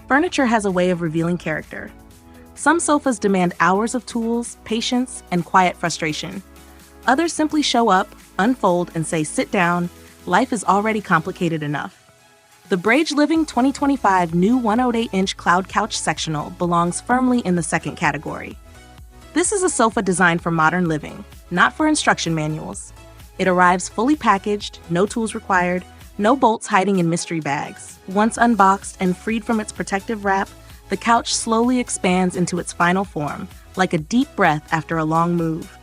Furniture has a way of revealing character. Some sofas demand hours of tools, patience, and quiet frustration. Others simply show up, unfold, and say, "Sit down, life is already complicated enough." The Brage Living 2025 new 108-inch Cloud Couch Sectional belongs firmly in the second category. This is a sofa designed for modern living, not for instruction manuals. It arrives fully packaged, no tools required, no bolts hiding in mystery bags. Once unboxed and freed from its protective wrap, the couch slowly expands into its final form, like a deep breath after a long move.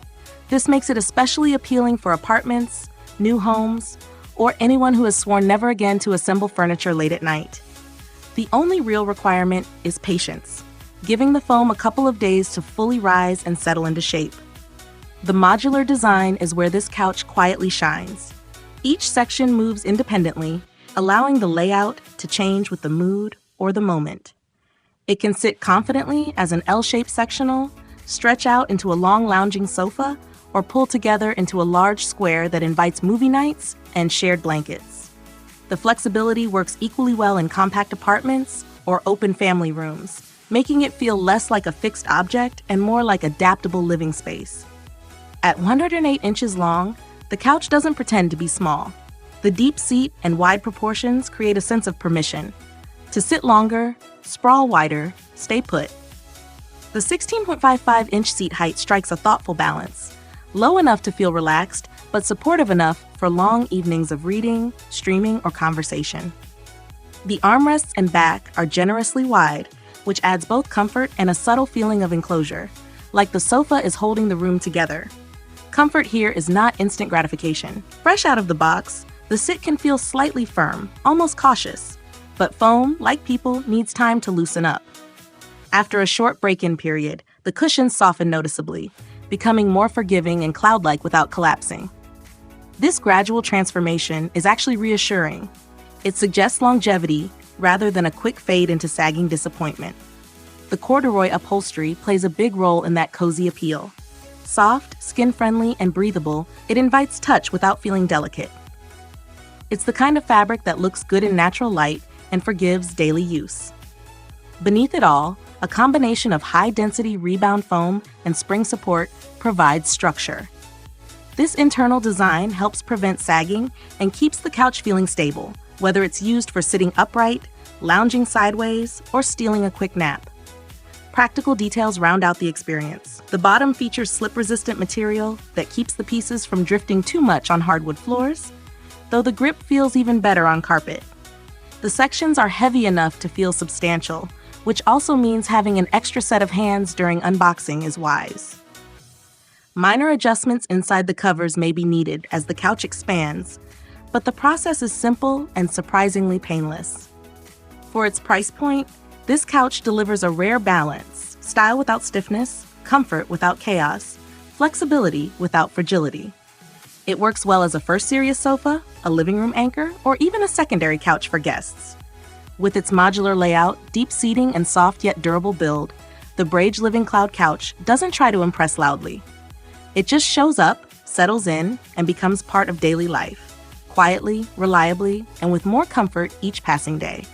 This makes it especially appealing for apartments, new homes, or anyone who has sworn never again to assemble furniture late at night. The only real requirement is patience, giving the foam a couple of days to fully rise and settle into shape. The modular design is where this couch quietly shines. Each section moves independently, allowing the layout to change with the mood or the moment. It can sit confidently as an L-shaped sectional, stretch out into a long lounging sofa, or pull together into a large square that invites movie nights and shared blankets. The flexibility works equally well in compact apartments or open family rooms, making it feel less like a fixed object and more like adaptable living space. At 108 inches long, the couch doesn't pretend to be small. The deep seat and wide proportions create a sense of permission to sit longer, sprawl wider, stay put. The 16.55-inch seat height strikes a thoughtful balance, low enough to feel relaxed, but supportive enough for long evenings of reading, streaming, or conversation. The armrests and back are generously wide, which adds both comfort and a subtle feeling of enclosure, like the sofa is holding the room together. Comfort here is not instant gratification. Fresh out of the box, the sit can feel slightly firm, almost cautious, but foam, like people, needs time to loosen up. After a short break-in period, the cushions soften noticeably, becoming more forgiving and cloud-like without collapsing. This gradual transformation is actually reassuring. It suggests longevity rather than a quick fade into sagging disappointment. The corduroy upholstery plays a big role in that cozy appeal. Soft, skin-friendly, and breathable, it invites touch without feeling delicate. It's the kind of fabric that looks good in natural light and forgives daily use. Beneath it all, a combination of high-density rebound foam and spring support provides structure. This internal design helps prevent sagging and keeps the couch feeling stable, whether it's used for sitting upright, lounging sideways, or stealing a quick nap. Practical details round out the experience. The bottom features slip-resistant material that keeps the pieces from drifting too much on hardwood floors, though the grip feels even better on carpet. The sections are heavy enough to feel substantial, which also means having an extra set of hands during unboxing is wise. Minor adjustments inside the covers may be needed as the couch expands, but the process is simple and surprisingly painless. For its price point, this couch delivers a rare balance: style without stiffness, comfort without chaos, flexibility without fragility. It works well as a first serious sofa, a living room anchor, or even a secondary couch for guests. With its modular layout, deep seating, and soft yet durable build, the Brage Living Cloud Couch doesn't try to impress loudly. It just shows up, settles in, and becomes part of daily life, quietly, reliably, and with more comfort each passing day.